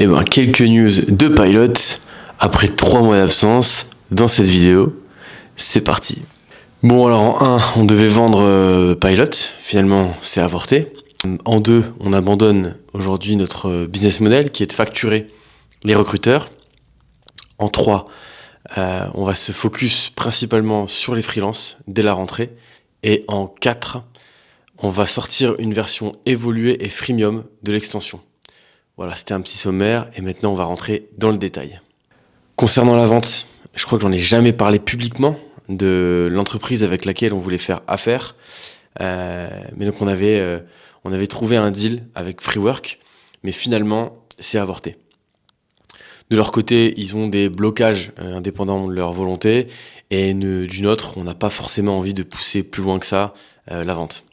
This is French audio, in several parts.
Et ben quelques news de Pilot après 3 mois d'absence dans cette vidéo. C'est parti. Bon alors en 1, on devait vendre Pilot, finalement c'est avorté. En 2, on abandonne aujourd'hui notre business model qui est de facturer les recruteurs. En 3, on va se focus principalement sur les freelances dès la rentrée. Et en 4, on va sortir une version évoluée et freemium de l'extension. Voilà, c'était un petit sommaire et maintenant on va rentrer dans le détail. Concernant la vente, je crois que j'en ai jamais parlé publiquement de l'entreprise avec laquelle on voulait faire affaire. Mais donc on avait trouvé un deal avec Freework, mais finalement c'est avorté. De leur côté, ils ont des blocages indépendants de leur volonté, et d'une autre, on n'a pas forcément envie de pousser plus loin que ça la vente.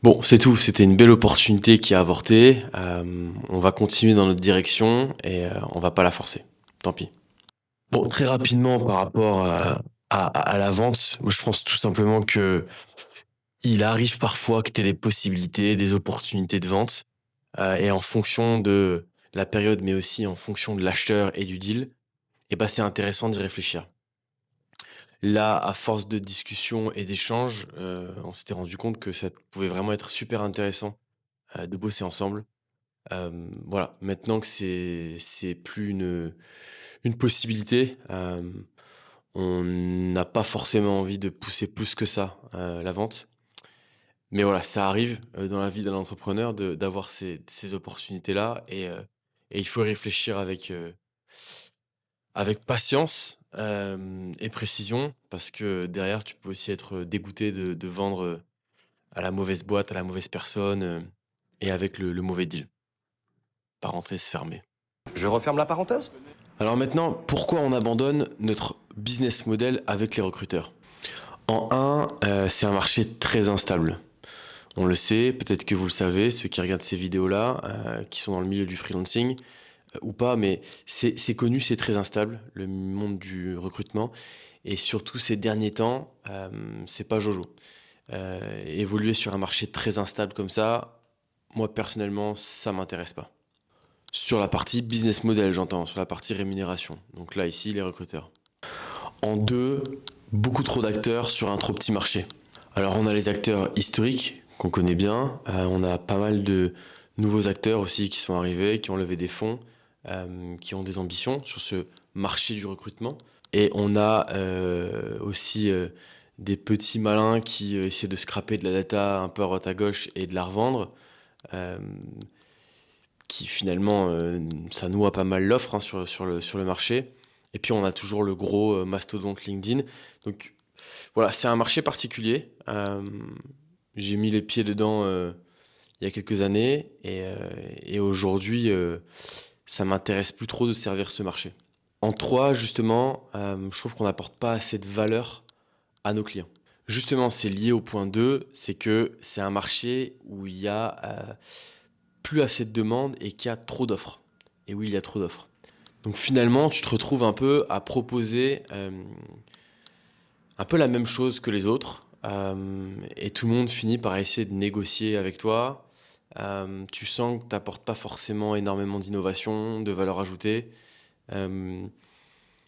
Bon, c'est tout, c'était une belle opportunité qui a avorté. On va continuer dans notre direction et on va pas la forcer. Tant pis. Bon, très rapidement par rapport à la vente, moi je pense tout simplement que il arrive parfois que tu aies des possibilités, des opportunités de vente, et en fonction de la période, mais aussi en fonction de l'acheteur et du deal, et ben c'est intéressant d'y réfléchir. Là, à force de discussions et d'échanges, on s'était rendu compte que ça pouvait vraiment être super intéressant de bosser ensemble. Voilà, maintenant que c'est plus une possibilité, on n'a pas forcément envie de pousser plus que ça la vente. Mais voilà, ça arrive dans la vie d'un entrepreneur d'avoir ces opportunités-là, et il faut y réfléchir avec patience et précision, parce que derrière, tu peux aussi être dégoûté de vendre à la mauvaise boîte, à la mauvaise personne, et avec le mauvais deal. Parenthèse fermée. Je referme la parenthèse. Alors maintenant, pourquoi on abandonne notre business model avec les recruteurs? En 1, c'est un marché très instable. On le sait, peut-être que vous le savez, ceux qui regardent ces vidéos-là, qui sont dans le milieu du freelancing, ou pas, mais c'est connu, c'est très instable, le monde du recrutement. Et surtout ces derniers temps, c'est pas jojo. Évoluer sur un marché très instable comme ça, moi personnellement, ça m'intéresse pas. Sur la partie business model, j'entends, sur la partie rémunération. Donc là, ici, les recruteurs. En 2, beaucoup trop d'acteurs sur un trop petit marché. Alors on a les acteurs historiques qu'on connaît bien, on a pas mal de nouveaux acteurs aussi qui sont arrivés, qui ont levé des fonds, qui ont des ambitions sur ce marché du recrutement. Et on a aussi des petits malins qui essaient de scraper de la data un peu à droite à gauche et de la revendre, euh, qui finalement, ça noie pas mal l'offre, hein, sur le marché. Et puis on a toujours le gros mastodonte LinkedIn. Donc voilà, c'est un marché particulier. J'ai mis les pieds dedans il y a quelques années, et aujourd'hui, ça m'intéresse plus trop de servir ce marché. En 3, justement, je trouve qu'on n'apporte pas assez de valeur à nos clients. Justement, c'est lié au point 2, c'est que c'est un marché où il y a plus assez de demandes et qu'il y a trop d'offres. Et oui, il y a trop d'offres. Donc finalement, tu te retrouves un peu à proposer un peu la même chose que les autres, et tout le monde finit par essayer de négocier avec toi. Tu sens que tu n'apportes pas forcément énormément d'innovation, de valeur ajoutée. Euh,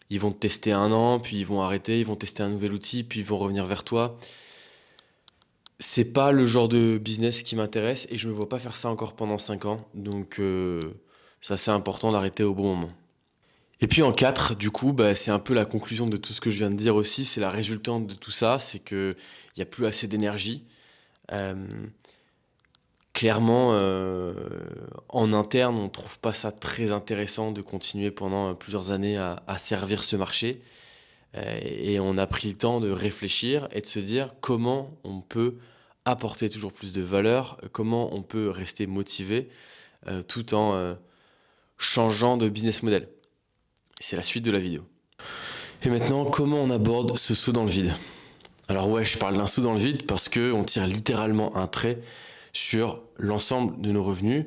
Ils vont te tester 1 an, puis ils vont arrêter, ils vont tester un nouvel outil, puis ils vont revenir vers toi. C'est pas le genre de business qui m'intéresse, et je me vois pas faire ça encore pendant 5 ans. Donc c'est assez important d'arrêter au bon moment. Et puis en 4, du coup, bah, c'est un peu la conclusion de tout ce que je viens de dire aussi, c'est la résultante de tout ça, c'est qu'il n'y a plus assez d'énergie. Euh, Clairement, en interne, on ne trouve pas ça très intéressant de continuer pendant plusieurs années à servir ce marché. Et on a pris le temps de réfléchir et de se dire comment on peut apporter toujours plus de valeur, comment on peut rester motivé tout en changeant de business model. C'est la suite de la vidéo. Et maintenant, comment on aborde ce saut dans le vide? Alors ouais, je parle d'un saut dans le vide parce qu'on tire littéralement un trait sur l'ensemble de nos revenus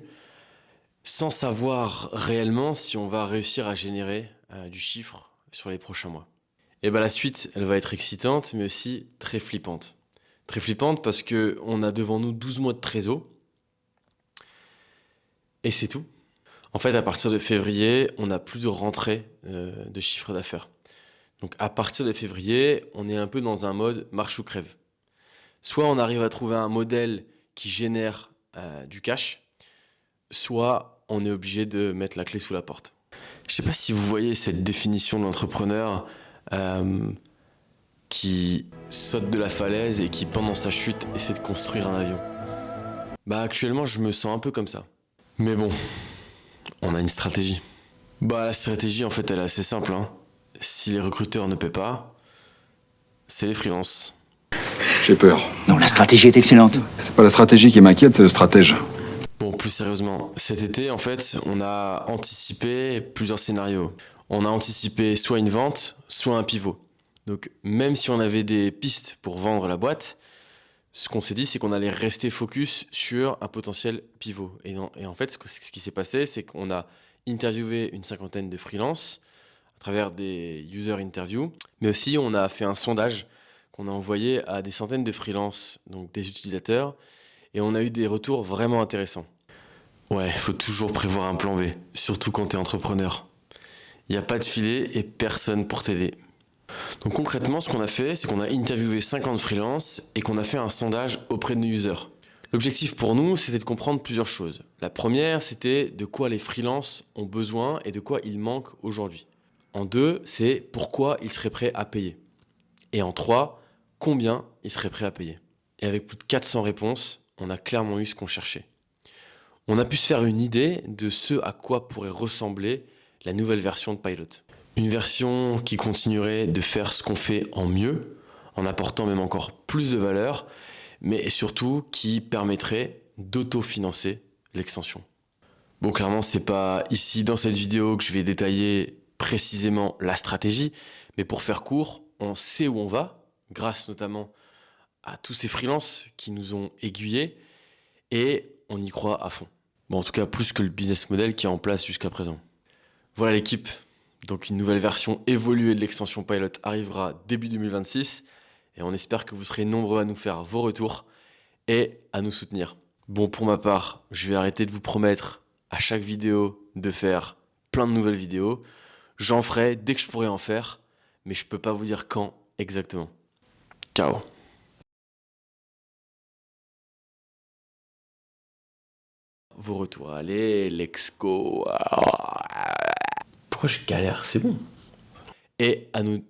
sans savoir réellement si on va réussir à générer du chiffre sur les prochains mois. Et bien la suite, elle va être excitante, mais aussi très flippante. Très flippante parce qu'on a devant nous 12 mois de trésor, et c'est tout. En fait, à partir de février, on n'a plus de rentrée de chiffre d'affaires. Donc à partir de février, on est un peu dans un mode marche ou crève. Soit on arrive à trouver un modèle qui génère du cash, soit on est obligé de mettre la clé sous la porte. Je ne sais pas si vous voyez cette définition de l'entrepreneur qui saute de la falaise et qui, pendant sa chute, essaie de construire un avion. Bah actuellement, je me sens un peu comme ça. Mais bon, on a une stratégie. Bah la stratégie, en fait, elle est assez simple, hein. Si les recruteurs ne paient pas, c'est les freelances. J'ai peur. Non, la stratégie est excellente. C'est pas la stratégie qui m'inquiète, c'est le stratège. Bon, plus sérieusement, cet été, en fait, on a anticipé plusieurs scénarios. On a anticipé soit une vente, soit un pivot. Donc, même si on avait des pistes pour vendre la boîte, ce qu'on s'est dit, c'est qu'on allait rester focus sur un potentiel pivot. Et en fait, ce qui s'est passé, c'est qu'on a interviewé une cinquantaine de freelances à travers des user interviews, mais aussi on a fait un sondage qu'on a envoyé à des centaines de freelances, donc des utilisateurs, et on a eu des retours vraiment intéressants. Ouais, il faut toujours prévoir un plan B, surtout quand tu es entrepreneur. Il n'y a pas de filet et personne pour t'aider. Donc concrètement, ce qu'on a fait, c'est qu'on a interviewé 50 freelances et qu'on a fait un sondage auprès de nos users. L'objectif pour nous, c'était de comprendre plusieurs choses. La première, c'était de quoi les freelances ont besoin et de quoi ils manquent aujourd'hui. En deux, c'est pourquoi ils seraient prêts à payer. Et en trois, combien ils seraient prêts à payer. Et avec plus de 400 réponses, on a clairement eu ce qu'on cherchait. On a pu se faire une idée de ce à quoi pourrait ressembler la nouvelle version de Pilot. Une version qui continuerait de faire ce qu'on fait en mieux, en apportant même encore plus de valeur, mais surtout qui permettrait d'autofinancer l'extension. Bon, clairement, c'est pas ici dans cette vidéo que je vais détailler précisément la stratégie, mais pour faire court, on sait où on va, grâce notamment à tous ces freelances qui nous ont aiguillés, et on y croit à fond. Bon, en tout cas, plus que le business model qui est en place jusqu'à présent. Voilà l'équipe. Donc une nouvelle version évoluée de l'extension Pilot arrivera début 2026, et on espère que vous serez nombreux à nous faire vos retours et à nous soutenir. Bon, pour ma part, je vais arrêter de vous promettre à chaque vidéo de faire plein de nouvelles vidéos. J'en ferai dès que je pourrai en faire, mais je peux pas vous dire quand exactement. Ciao. Vos retours, allez, let's go. Pourquoi je galère? C'est bon. Et à nous